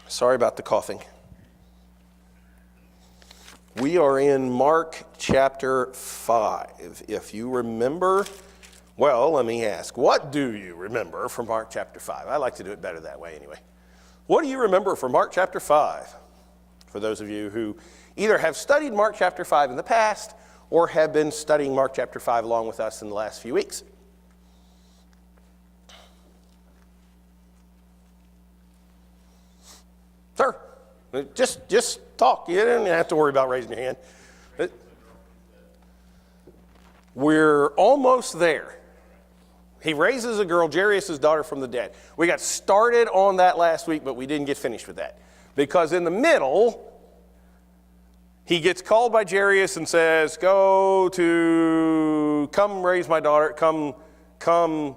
Sorry about the coughing. We are in Mark chapter 5. If you remember, well, let me ask, what do you remember from Mark chapter 5? I like to do it better that way anyway. What do you remember from Mark chapter 5? For those of you who either have studied Mark chapter 5 in the past or have been studying Mark chapter 5 along with us in the last few weeks. Sir, just talk. You don't have to worry about raising your hand. We're almost there. He raises a girl, Jairus' daughter, from the dead. We got started on that last week, but we didn't get finished with that. Because in the middle, he gets called by Jairus and says, come raise my daughter, come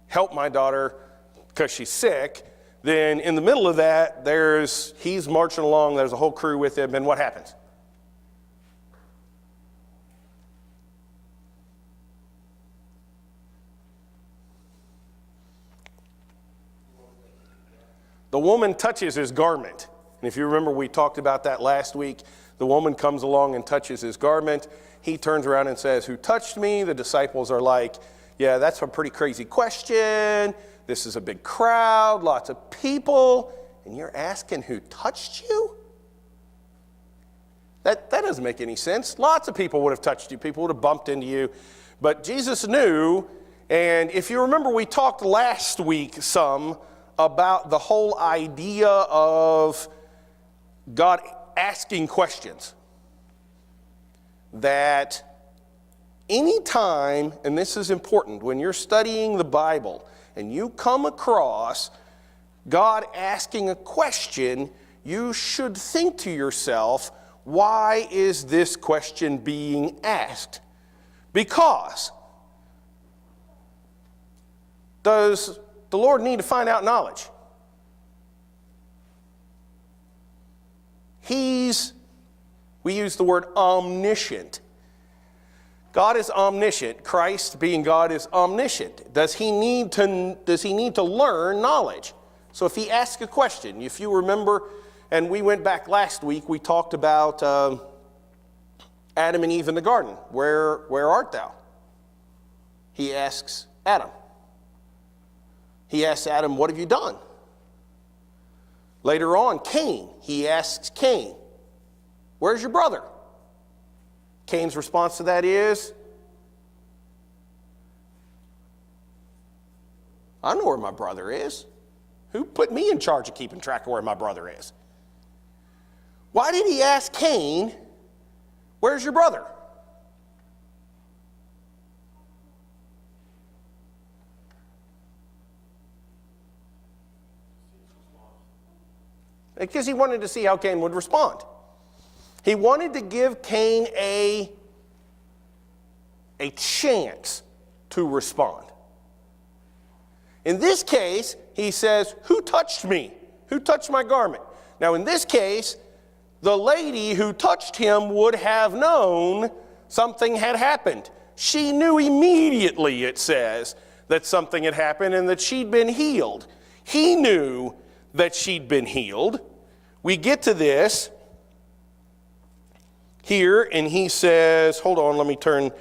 help my daughter because she's sick. Then in the middle of that, he's marching along, there's a whole crew with him, and what happens? The woman touches his garment. And if you remember, we talked about that last week. The woman comes along and touches his garment. He turns around and says, "Who touched me?" The disciples are like, "Yeah, that's a pretty crazy question. This is a big crowd, lots of people, and you're asking who touched you?" That doesn't make any sense. Lots of people would have touched you. People would have bumped into you. But Jesus knew, and if you remember, we talked last week some about the whole idea of God asking questions. That anytime, and this is important, when you're studying the Bible, and you come across God asking a question, you should think to yourself, why is this question being asked? Because does the Lord need to find out knowledge? We use the word omniscient. God is omniscient. Christ, being God, is omniscient. Does he need to learn knowledge? So if he asks a question, if you remember, and we went back last week, we talked about Adam and Eve in the garden. Where art thou? He asks Adam. He asks Adam, "What have you done?" Later on, Cain. He asks Cain, "Where's your brother?" Cain's response to that is, "I know where my brother is. Who put me in charge of keeping track of where my brother is?" Why did he ask Cain, "Where's your brother?" Because he wanted to see how Cain would respond. He wanted to give Cain a chance to respond. In this case, he says, "Who touched me? Who touched my garment?" Now, in this case, the lady who touched him would have known something had happened. She knew immediately, it says, that something had happened and that she'd been healed. He knew that she'd been healed. We get to this here, and he says, hold on, let me turn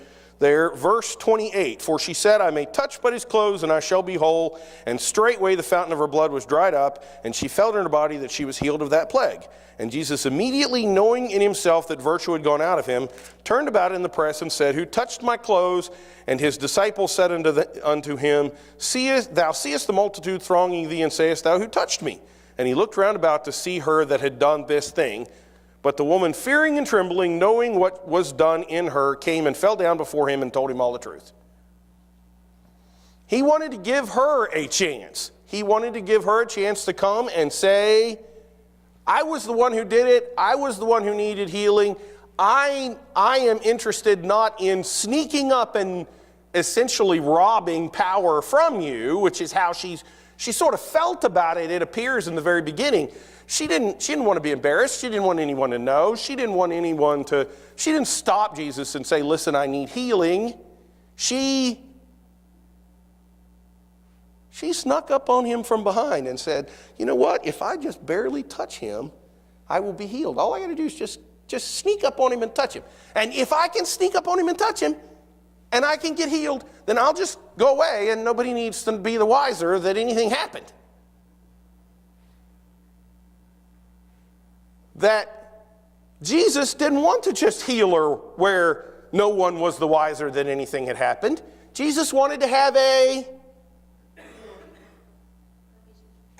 there. Verse 28, "For she said, I may touch but his clothes, and I shall be whole. And straightway the fountain of her blood was dried up, and she felt in her body that she was healed of that plague. And Jesus, immediately knowing in himself that virtue had gone out of him, turned about in the press and said, Who touched my clothes? And his disciples said unto him, Thou seest the multitude thronging thee, and sayest thou, Who touched me? And he looked round about to see her that had done this thing. But the woman, fearing and trembling, knowing what was done in her, came and fell down before him and told him all the truth." He wanted to give her a chance. He wanted to give her a chance to come and say, "I was the one who did it. I was the one who needed healing. I am interested not in sneaking up and essentially robbing power from you," which is how she sort of felt about it, it appears, in the very beginning. She didn't want to be embarrassed. She didn't want anyone to know. She didn't stop Jesus and say, "Listen, I need healing." She She snuck up on him from behind and said, you know what? If I just barely touch him, I will be healed. All I got to do is just sneak up on him and touch him. And if I can sneak up on him and touch him, and I can get healed, then I'll just go away and nobody needs to be the wiser that anything happened. That Jesus didn't want to just heal her where no one was the wiser that anything had happened. Jesus wanted to have a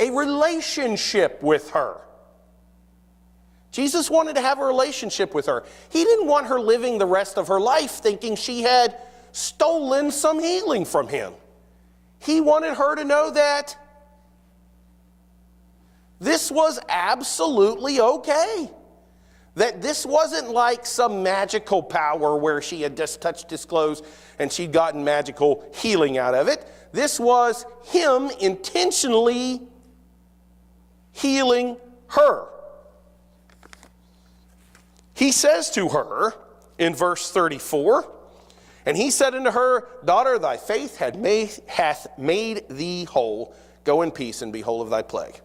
relationship with her. Jesus wanted to have a relationship with her. He didn't want her living the rest of her life thinking she had stolen some healing from him. He wanted her to know that this was absolutely okay. That this wasn't like some magical power where she had just touched his clothes and she'd gotten magical healing out of it. This was him intentionally healing her. He says to her in verse 34, and he said unto her, daughter, thy faith hath made thee whole. Go in peace and be whole of thy plague.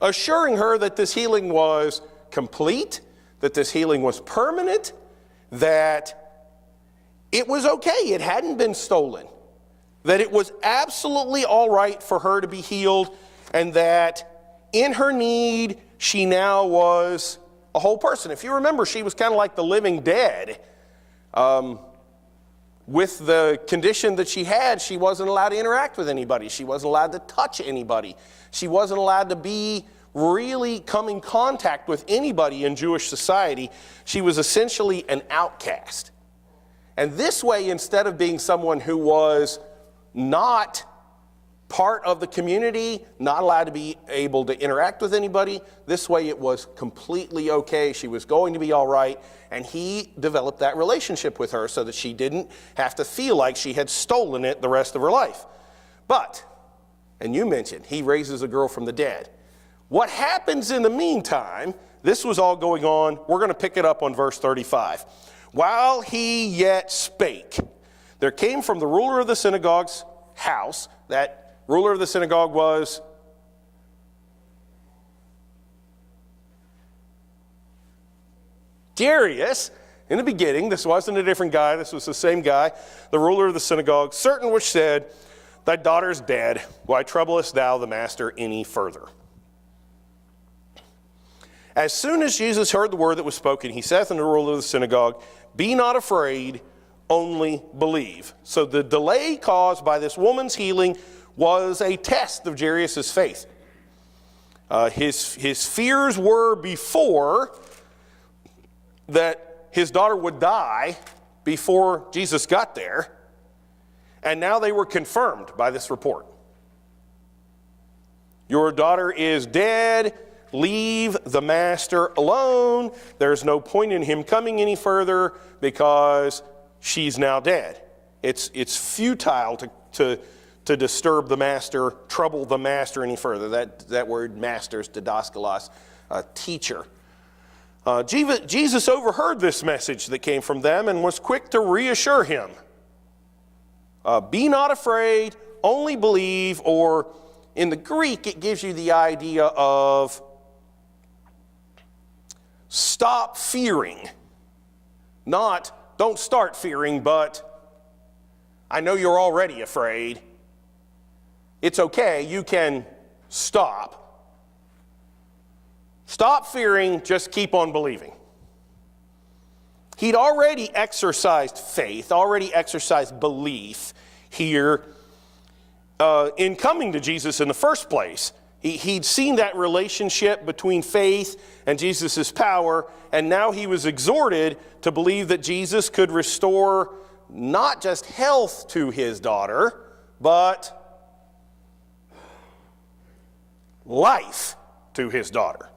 Assuring her that this healing was complete, that this healing was permanent, that it was okay, it hadn't been stolen, that it was absolutely all right for her to be healed, and that in her need, she now was a whole person. If you remember, she was kind of like the living dead. With the condition that she had, she wasn't allowed to interact with anybody. She wasn't allowed to touch anybody. She wasn't allowed to really come in contact with anybody in Jewish society. She was essentially an outcast. And this way, instead of being someone who was not part of the community, not allowed to be able to interact with anybody, this way it was completely okay. She was going to be all right. And he developed that relationship with her so that she didn't have to feel like she had stolen it the rest of her life. But, and you mentioned, he raises a girl from the dead. What happens in the meantime, this was all going on, we're going to pick it up on verse 35. While he yet spake, there came from the ruler of the synagogue's house, that ruler of the synagogue was Jairus. In the beginning, this wasn't a different guy, this was the same guy, the ruler of the synagogue, certain which said, thy daughter is dead, why troublest thou the master any further? As soon as Jesus heard the word that was spoken, he saith unto the ruler of the synagogue, be not afraid, only believe. So the delay caused by this woman's healing was a test of Jairus' faith. His fears were before that his daughter would die before Jesus got there, and now they were confirmed by this report. Your daughter is dead. Leave the master alone. There's no point in him coming any further because she's now dead. It's futile to disturb the master, trouble the master any further. That word master is didaskalos, teacher. Jesus overheard this message that came from them and was quick to reassure him. Be not afraid, only believe, or in the Greek it gives you the idea of stop fearing. Not don't start fearing, but I know you're already afraid. It's okay, you can stop. Stop fearing, just keep on believing. He'd already exercised faith, already exercised belief here in coming to Jesus in the first place. He'd seen that relationship between faith and Jesus' power, and now he was exhorted to believe that Jesus could restore not just health to his daughter, but life to his daughter.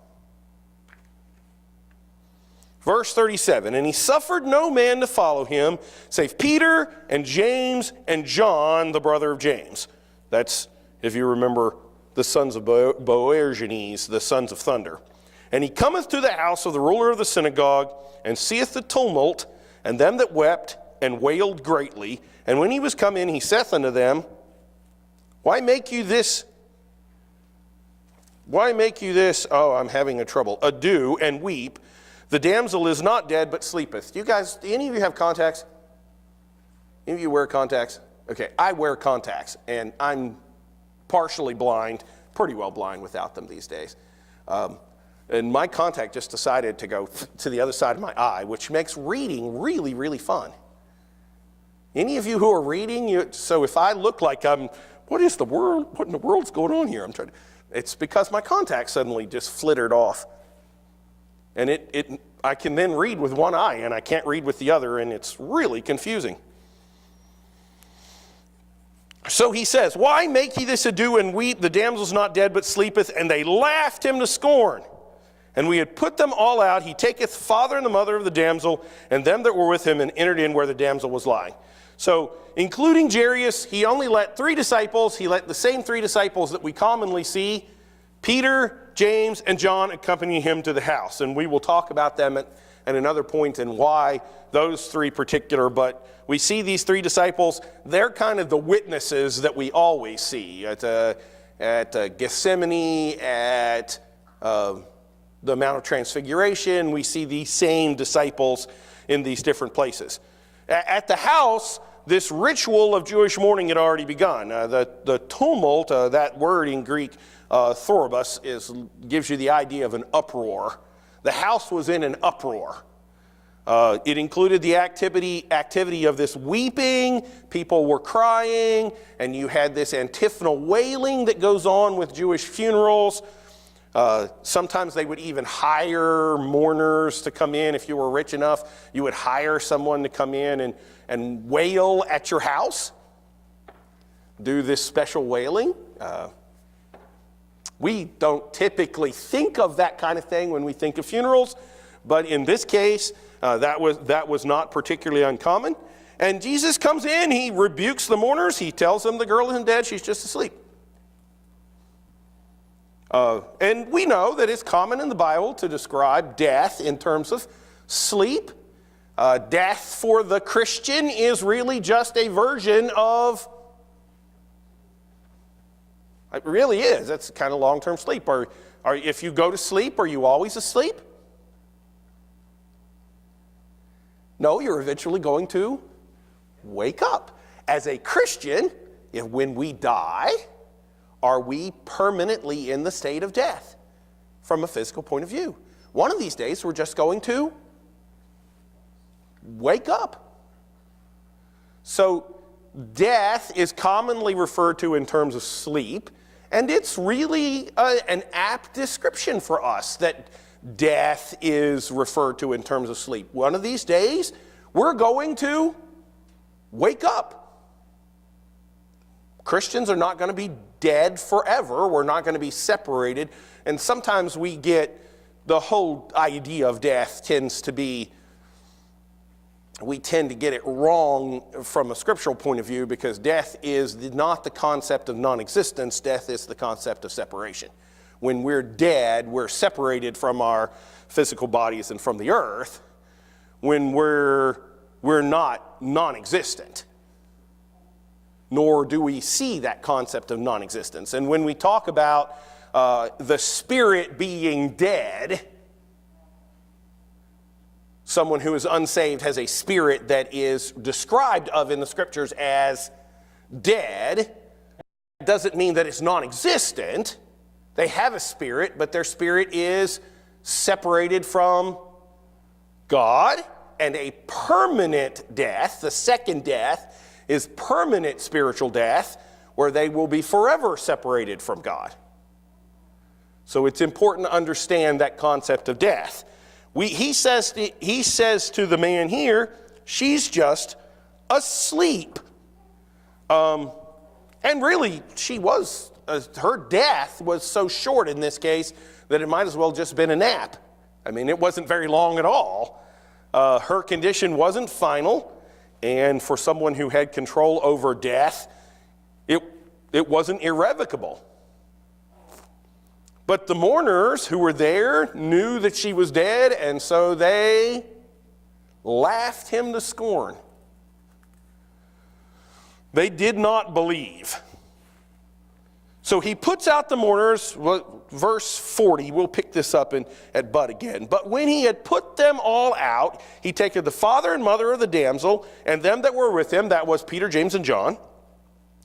Verse 37, and he suffered no man to follow him, save Peter and James and John, the brother of James. That's, if you remember, the sons of Boanerges, the sons of thunder. And he cometh to the house of the ruler of the synagogue, and seeth the tumult, and them that wept and wailed greatly, And when he was come in, he saith unto them, Why make you this, oh, I'm having a trouble, ado and weep? The damsel is not dead, but sleepeth. Do any of you have contacts? Any of you wear contacts? Okay, I wear contacts, and I'm partially blind, pretty well blind without them these days. And my contact just decided to go to the other side of my eye, which makes reading really, really fun. Any of you who are reading, so if I look like what in the world's going on here? It's because my contact suddenly just flittered off. And I can then read with one eye, and I can't read with the other, and it's really confusing. So he says, Why make ye this ado and weep? The damsel's not dead, but sleepeth. And they laughed him to scorn. And we had put them all out. He taketh the father and the mother of the damsel, and them that were with him, and entered in where the damsel was lying. So, including Jairus, he only let 3 disciples. He let the same 3 disciples that we commonly see, Peter, James, and John, accompany him to the house. And we will talk about them at another point and why those 3 particular. But we see these 3 disciples. They're kind of the witnesses that we always see at Gethsemane, at the Mount of Transfiguration. We see these same disciples in these different places. At the house, this ritual of Jewish mourning had already begun. The tumult, that word in Greek, thorobos, gives you the idea of an uproar. The house was in an uproar. It included the activity of this weeping. People were crying, and you had this antiphonal wailing that goes on with Jewish funerals. Sometimes they would even hire mourners to come in. If you were rich enough, you would hire someone to come in and wail at your house, do this special wailing. We don't typically think of that kind of thing when we think of funerals, but in this case, that was not particularly uncommon. And Jesus comes in, he rebukes the mourners, he tells them the girl isn't dead, she's just asleep. And we know that it's common in the Bible to describe death in terms of sleep. Death for the Christian is really just a version of, it really is, that's kind of long-term sleep. Or if you go to sleep, are you always asleep? No, you're eventually going to wake up. As a Christian, when we die, are we permanently in the state of death from a physical point of view? One of these days, we're just going to wake up. So death is commonly referred to in terms of sleep, and it's really an apt description for us that death is referred to in terms of sleep. One of these days, we're going to wake up. Christians are not going to be dead forever. We're not going to be separated. And sometimes we get the whole idea of death we tend to get it wrong from a scriptural point of view, because death is not the concept of non-existence. Death is the concept of separation. When we're dead, we're separated from our physical bodies and from the earth. When we're not non-existent, nor do we see that concept of non-existence. And when we talk about the spirit being dead, someone who is unsaved has a spirit that is described of in the scriptures as dead. It doesn't mean that it's non-existent. They have a spirit, but their spirit is separated from God. And a permanent death, the second death, is permanent spiritual death, where they will be forever separated from God. So it's important to understand that concept of death. He says to the man here, she's just asleep. And really, her death was so short in this case that it might as well just been a nap. I mean, it wasn't very long at all. Her condition wasn't final. And for someone who had control over death, it wasn't irrevocable. But the mourners who were there knew that she was dead, and so they laughed him to scorn. They did not believe. So he puts out the mourners, verse 40, we'll pick this up at Bud again. But when he had put them all out, he taketh the father and mother of the damsel, and them that were with him, that was Peter, James, and John,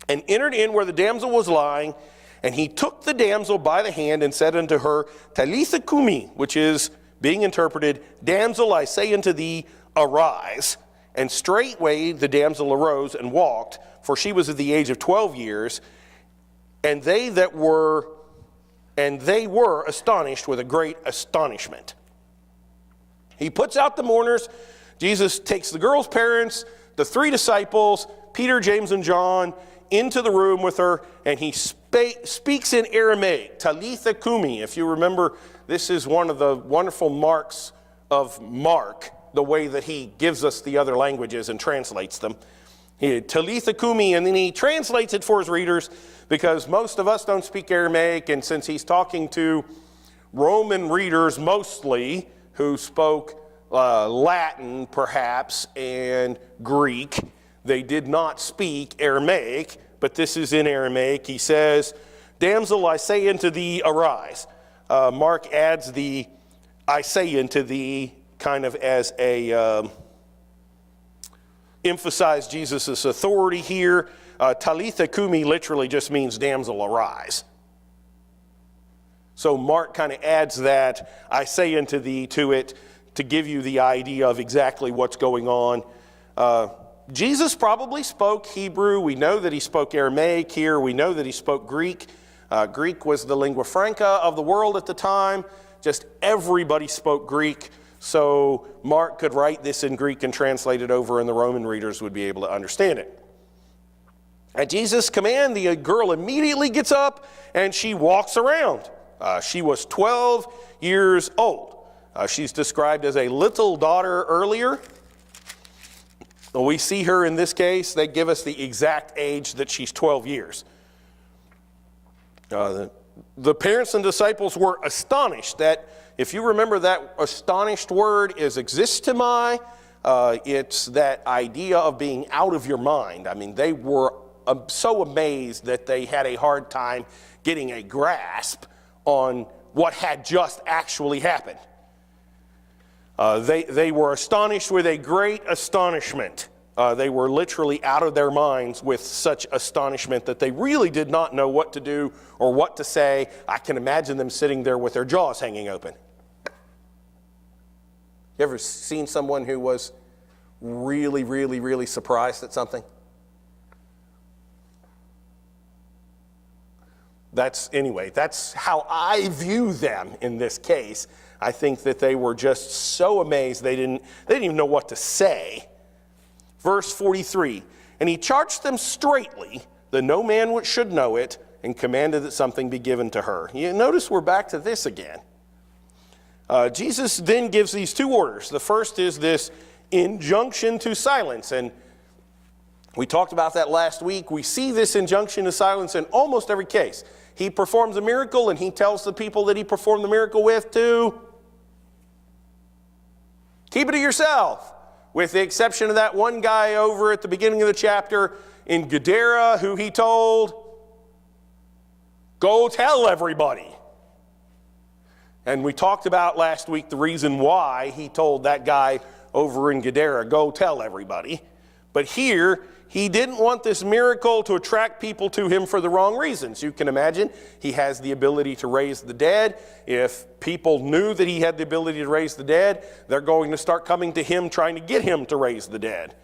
and entered in where the damsel was lying, and he took the damsel by the hand and said unto her, Talitha cumi, which is, being interpreted, Damsel, I say unto thee, arise. And straightway the damsel arose and walked, for she was of the age of 12 years, and they were astonished with a great astonishment. He puts out the mourners. Jesus takes the girl's parents, the 3 disciples, Peter, James, and John, into the room with her, and he speaks in Aramaic, Talitha cumi. If you remember, this is one of the wonderful marks of Mark, the way that he gives us the other languages and translates them. Talitha cumi, and then he translates it for his readers, because most of us don't speak Aramaic, and since he's talking to Roman readers mostly, who spoke Latin perhaps, and Greek, they did not speak Aramaic, but this is in Aramaic. He says, Damsel, I say unto thee, arise. Mark adds the I say unto thee kind of as a emphasize Jesus' authority here. Talitha cumi literally just means damsel, arise. So Mark kind of adds that I say unto thee to it to give you the idea of exactly what's going on. Jesus probably spoke Hebrew. We know that he spoke Aramaic here. We know that he spoke Greek. Greek was the lingua franca of the world at the time. Just everybody spoke Greek. So Mark could write this in Greek and translate it over, and the Roman readers would be able to understand it. At Jesus' command, the girl immediately gets up and she walks around. She was 12 years old. She's described as a little daughter earlier. We see her in this case. They give us the exact age that she's 12 years. The parents and disciples were astonished. That, if you remember, that astonished word is existimai. It's that idea of being out of your mind. I mean, they were so amazed that they had a hard time getting a grasp on what had just actually happened. They were astonished with a great astonishment. They were literally out of their minds with such astonishment that they really did not know what to do or what to say. I can imagine them sitting there with their jaws hanging open. You ever seen someone who was really, really, really surprised at something? That's how I view them in this case. I think that they were just so amazed they didn't even know what to say. Verse 43, and he charged them straitly that no man should know it, and commanded that something be given to her. You notice we're back to this again. Jesus then gives these 2 orders. The first is this injunction to silence, and we talked about that last week. We see this injunction to silence in almost every case. He performs a miracle, and he tells the people that he performed the miracle with to keep it to yourself, with the exception of that one guy over at the beginning of the chapter in Gadara who he told, go tell everybody. And we talked about last week the reason why he told that guy over in Gadara, go tell everybody. But here, he didn't want this miracle to attract people to him for the wrong reasons. You can imagine he has the ability to raise the dead. If people knew that he had the ability to raise the dead, they're going to start coming to him trying to get him to raise the dead.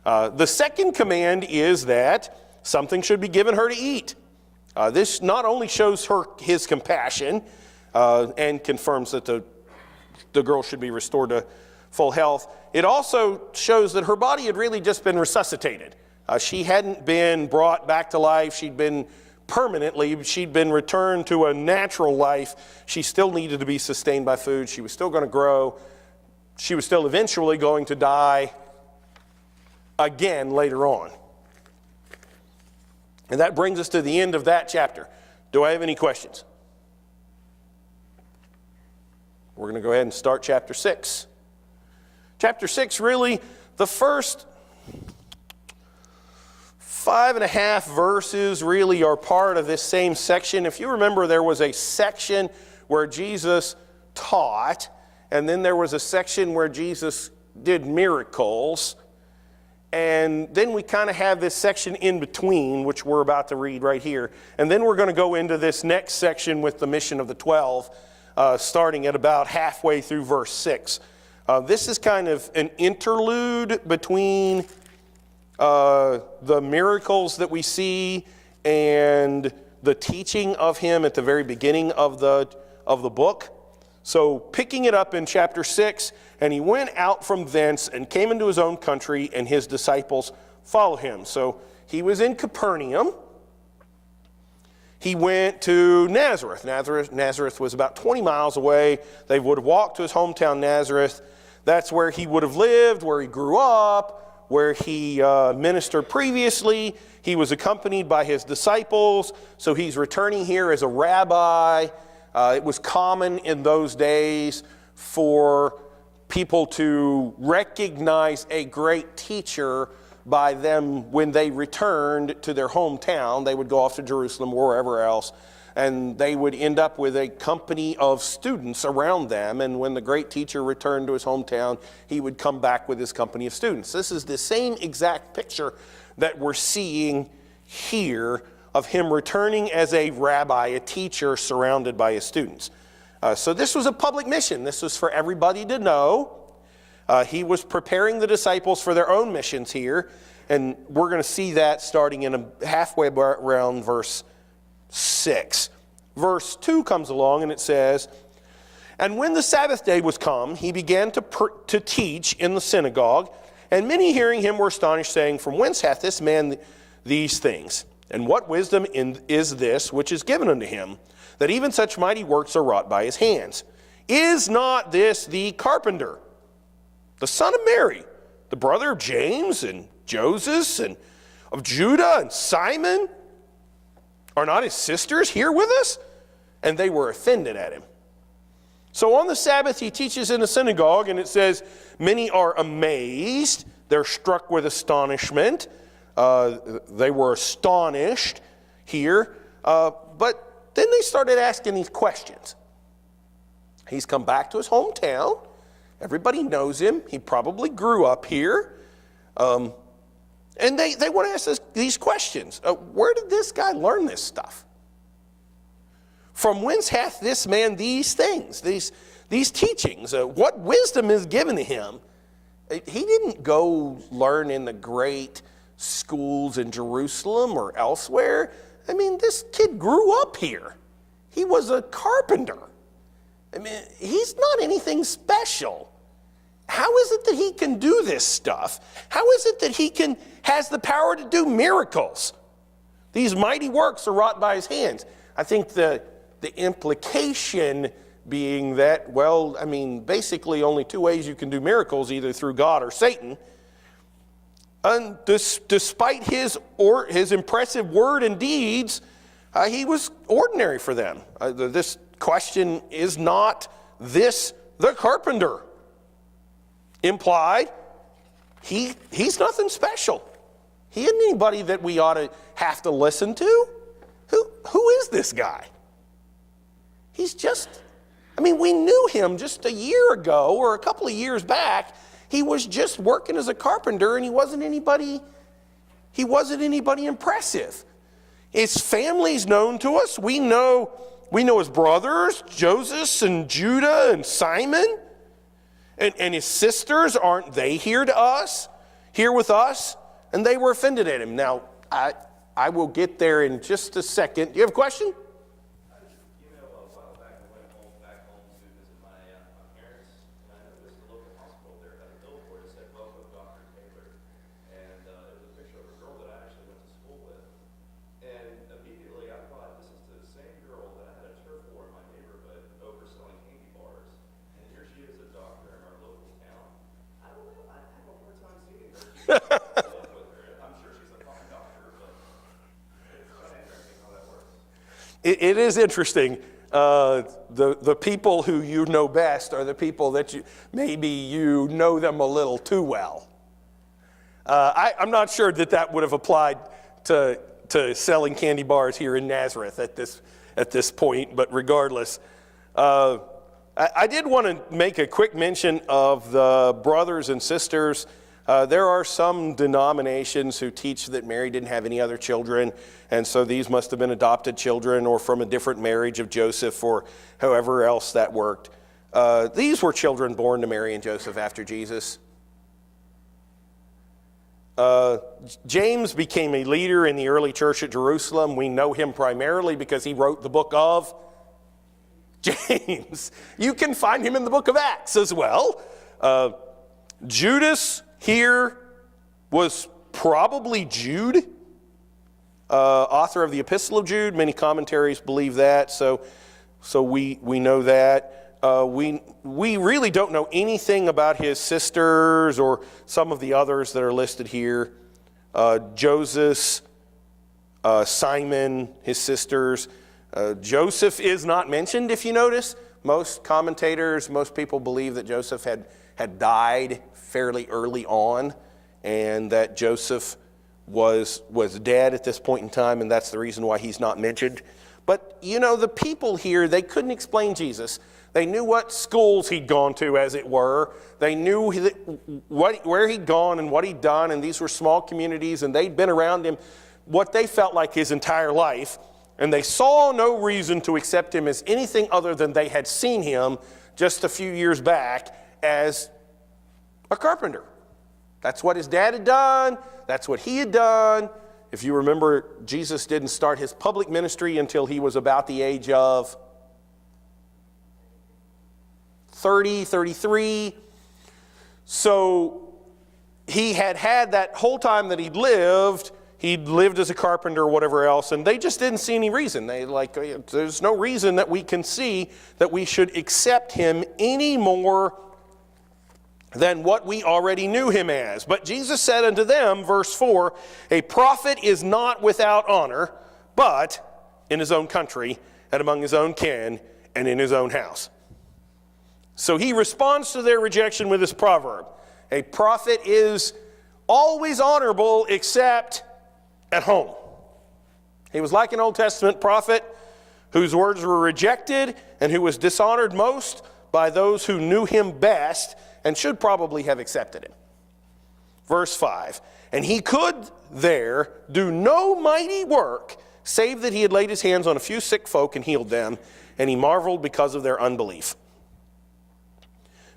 The second command is that something should be given her to eat. This not only shows her his compassion and confirms that the girl should be restored to full health, it also shows that her body had really just been resuscitated. She hadn't been brought back to life. She'd been returned to a natural life. She still needed to be sustained by food. She was still going to grow. She was still eventually going to die again later on. And that brings us to the end of that chapter. Do I have any questions? We're going to go ahead and start chapter 6. Chapter 6, really, the first 5.5 verses really are part of this same section. If you remember, there was a section where Jesus taught, and then there was a section where Jesus did miracles. And then we kind of have this section in between, which we're about to read right here. And then we're going to go into this next section with the mission of the 12, starting at about halfway through verse 6. This is kind of an interlude between the miracles that we see and the teaching of him at the very beginning of the book. So picking it up in chapter 6, and he went out from thence and came into his own country, and his disciples followed him. So he was in Capernaum. He went to Nazareth. Nazareth was about 20 miles away. They would have walked to his hometown, Nazareth. That's where he would have lived, where he grew up, where he ministered previously. He was accompanied by his disciples, so he's returning here as a rabbi. It was common in those days for people to recognize a great teacher by them when they returned to their hometown. They would go off to Jerusalem or wherever else, and they would end up with a company of students around them. And when the great teacher returned to his hometown, he would come back with his company of students. This is the same exact picture that we're seeing here of him returning as a rabbi, a teacher surrounded by his students. So this was a public mission. This was for everybody to know. He was preparing the disciples for their own missions here, and we're going to see that starting in halfway around verse 6. Verse 2 comes along, and it says, "And when the Sabbath day was come, he began to teach in the synagogue, and many hearing him were astonished, saying, From whence hath this man these things? And what wisdom is this which is given unto him, that even such mighty works are wrought by his hands? Is not this the carpenter, the son of Mary, the brother of James and Joseph, and of Judah and Simon? Are not his sisters here with us?" And they were offended at him. So on the Sabbath he teaches in the synagogue, and it says, many are amazed. They're struck with astonishment. They were astonished here. But then they started asking these questions. He's come back to his hometown. Everybody knows him. He probably grew up here. And they want to ask these questions. Where did this guy learn this stuff? From whence hath this man these things, these teachings? What wisdom is given to him? He didn't go learn in the great schools in Jerusalem or elsewhere. I mean, this kid grew up here. He was a carpenter. I mean, he's not anything special. How is it that he can do this stuff? How is it that he has the power to do miracles? These mighty works are wrought by his hands. I think the implication being that, well, I mean, basically only two ways you can do miracles, either through God or Satan. And despite his impressive word and deeds, he was ordinary for them. This question is not this the carpenter. Implied, he's nothing special. He isn't anybody that we ought to have to listen to. Who is this guy? He's just, I mean, we knew him just a year ago or a couple of years back. He was just working as a carpenter, and he wasn't anybody impressive. His family's known to us. We know his brothers, Joseph and Judah and Simon. And his sisters, aren't they here with us? And they were offended at him. Now, I will get there in just a second. Do you have a question? A while back I went back home to visit my parents, and I noticed the local hospital there had a billboard that said, "Welcome, Dr. Taylor." And it was a picture of a girl that I actually went to school with. And immediately I thought, this is the same girl that I had a turf war in my neighborhood over selling candy bars. And here she is, a doctor in our local town. I don't know, I have a hard time seeing her. With her. I'm sure she's a fine doctor, but it's kind of interesting how that works. It is interesting. The people who you know best are the people that maybe you know them a little too well. I'm not sure that would have applied to selling candy bars here in Nazareth at this point, but regardless. I did want to make a quick mention of the brothers and sisters. There are some denominations who teach that Mary didn't have any other children, and so these must have been adopted children or from a different marriage of Joseph or however else that worked. These were children born to Mary and Joseph after Jesus. James became a leader in the early church at Jerusalem. We know him primarily because he wrote the book of James. You can find him in the book of Acts as well. Judas here was probably Jude, author of the Epistle of Jude. Many commentaries believe that, so we know that. We really don't know anything about his sisters or some of the others that are listed here. Joseph, Simon, his sisters. Joseph is not mentioned, if you notice. Most commentators, most people believe that Joseph had died fairly early on, and that Joseph was dead at this point in time, and that's the reason why he's not mentioned. But, the people here, they couldn't explain Jesus. They knew what schools he'd gone to, as it were. They knew where he'd gone and what he'd done, and these were small communities, and they'd been around him what they felt like his entire life, and they saw no reason to accept him as anything other than they had seen him just a few years back as a carpenter. That's what his dad had done. That's what he had done. If you remember, Jesus didn't start his public ministry until he was about the age of 30, 33. So he had that whole time that he'd lived as a carpenter or whatever else, and they just didn't see any reason. There's no reason that we can see that we should accept him any more than what we already knew him as. But Jesus said unto them, verse 4, a prophet is not without honor, but in his own country and among his own kin and in his own house. So he responds to their rejection with this proverb. A prophet is always honorable except at home. He was like an Old Testament prophet whose words were rejected and who was dishonored most by those who knew him best and should probably have accepted him. Verse 5, and he could there do no mighty work, save that he had laid his hands on a few sick folk and healed them, and he marveled because of their unbelief.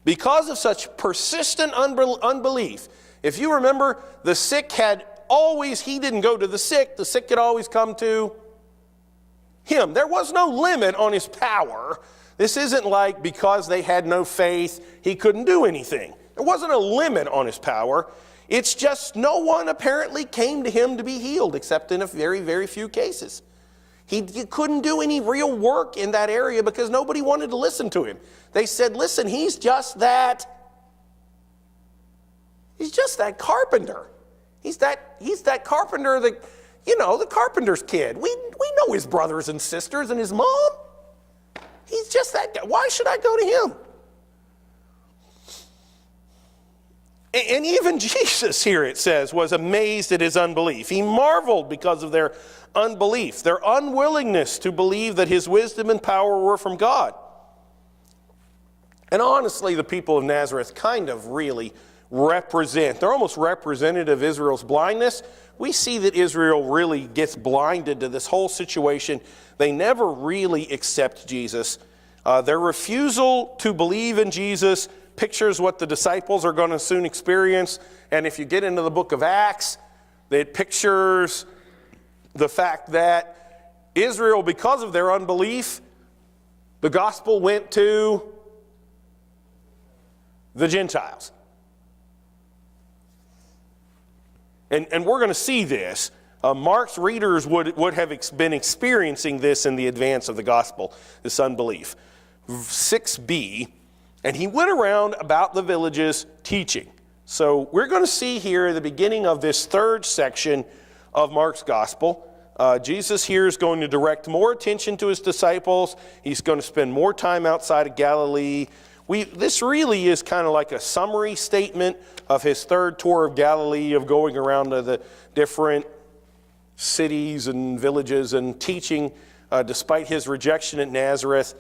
Because of such persistent unbelief, if you remember, the sick he didn't go to the sick could always come to him. There was no limit on his power. This isn't like because they had no faith, he couldn't do anything. There wasn't a limit on his power. It's just no one apparently came to him to be healed, except in a very, very few cases. He couldn't do any real work in that area because nobody wanted to listen to him. They said, listen, he's just that carpenter. He's that carpenter that, the carpenter's kid. We know his brothers and sisters and his mom. He's just that guy. Why should I go to him? And even Jesus here, it says, was amazed at his unbelief. He marveled because of their unbelief, their unwillingness to believe that his wisdom and power were from God. And honestly, the people of Nazareth kind of really they're almost representative of Israel's blindness. We see that Israel really gets blinded to this whole situation. They never really accept Jesus. Their refusal to believe in Jesus pictures what the disciples are going to soon experience. And if you get into the book of Acts, it pictures the fact that Israel, because of their unbelief, the gospel went to the Gentiles. And we're going to see this. Mark's readers would have been experiencing this in the advance of the gospel, this unbelief. 6b, and he went around about the villages teaching. So we're going to see here at the beginning of this third section of Mark's gospel, Jesus here is going to direct more attention to his disciples. He's going to spend more time outside of Galilee. This really is kind of like a summary statement of his third tour of Galilee, of going around to the different cities and villages and teaching despite his rejection at Nazareth.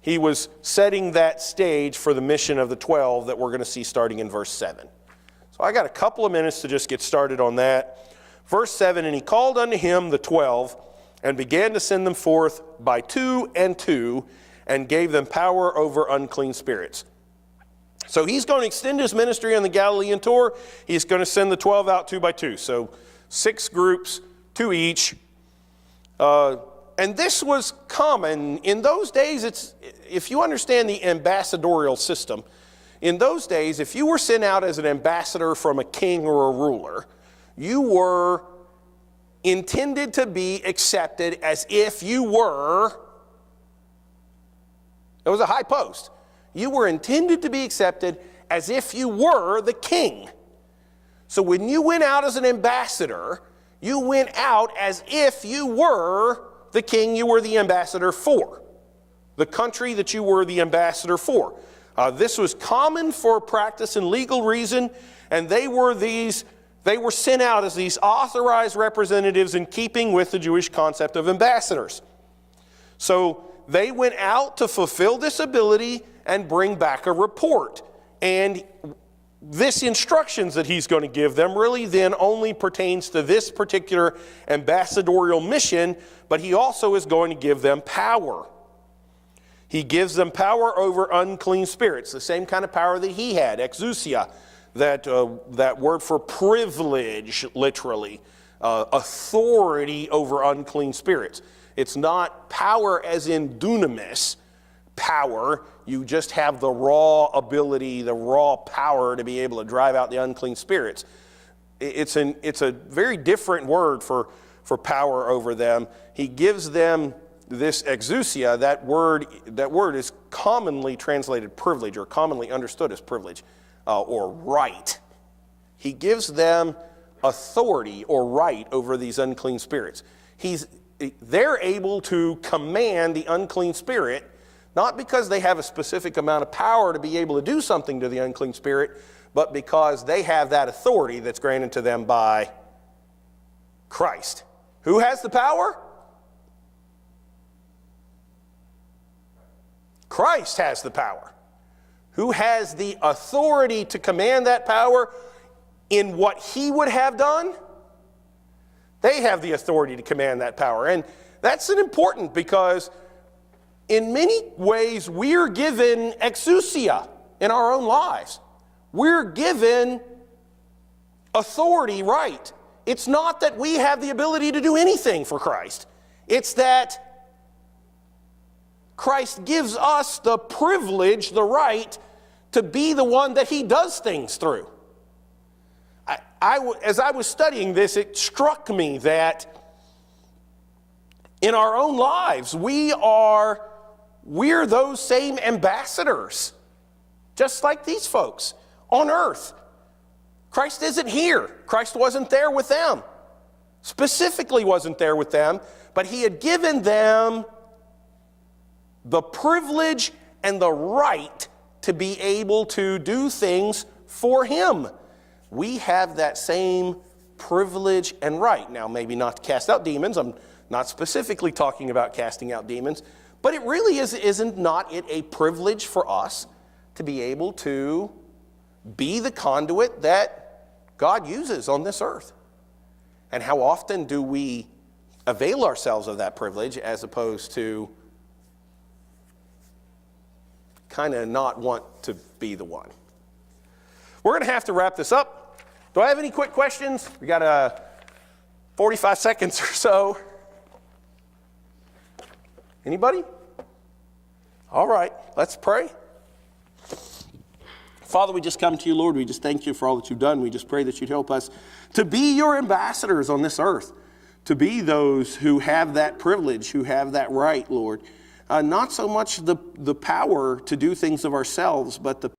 He was setting that stage for the mission of the 12 that we're going to see starting in verse 7. So I got a couple of minutes to just get started on that. Verse 7, and he called unto him the 12 and began to send them forth by 2 and 2 and gave them power over unclean spirits. So he's going to extend his ministry on the Galilean tour. He's going to send the 12 out 2 by 2. So 6 groups, 2 each. And this was common. In those days, if you understand the ambassadorial system, in those days, if you were sent out as an ambassador from a king or a ruler, you were intended to be accepted as if you were, it was a high post. You were intended to be accepted as if you were the king. So when you went out as an ambassador, you went out as if you were the king you were the ambassador for, the country that you were the ambassador for. This was common for practice and legal reason, and they were sent out as these authorized representatives in keeping with the Jewish concept of ambassadors. So they went out to fulfill this ability and bring back a report. And this instructions that he's going to give them really then only pertains to this particular ambassadorial mission, but he also is going to give them power. He gives them power over unclean spirits, the same kind of power that he had, exousia, that word for privilege, literally, authority over unclean spirits. It's not power as in dunamis power. You just have the raw ability, the raw power to be able to drive out the unclean spirits. It's a very different word for power over them. He gives them this exousia. That word is commonly translated privilege, or commonly understood as privilege, or right. He gives them authority or right over these unclean spirits. They're able to command the unclean spirit, not because they have a specific amount of power to be able to do something to the unclean spirit, but because they have that authority that's granted to them by Christ. Who has the power? Christ has the power. Who has the authority to command that power in what he would have done? They have the authority to command that power. And that's important because in many ways we're given exousia in our own lives. We're given authority, right? It's not that we have the ability to do anything for Christ. It's that Christ gives us the privilege, the right, to be the one that he does things through. As I was studying this, it struck me that in our own lives, we're those same ambassadors, just like these folks on earth. Christ isn't here. Christ wasn't there with them. Specifically wasn't there with them, but he had given them the privilege and the right to be able to do things for him. We have that same privilege and right. Now, maybe not to cast out demons. I'm not specifically talking about casting out demons, but it really isn't it a privilege for us to be able to be the conduit that God uses on this earth? And how often do we avail ourselves of that privilege as opposed to kind of not want to be the one? We're going to have to wrap this up. Do I have any quick questions? We got 45 seconds or so. Anybody? All right, let's pray. Father, we just come to you, Lord. We just thank you for all that you've done. We just pray that you'd help us to be your ambassadors on this earth, to be those who have that privilege, who have that right, Lord. Not so much the power to do things of ourselves, but the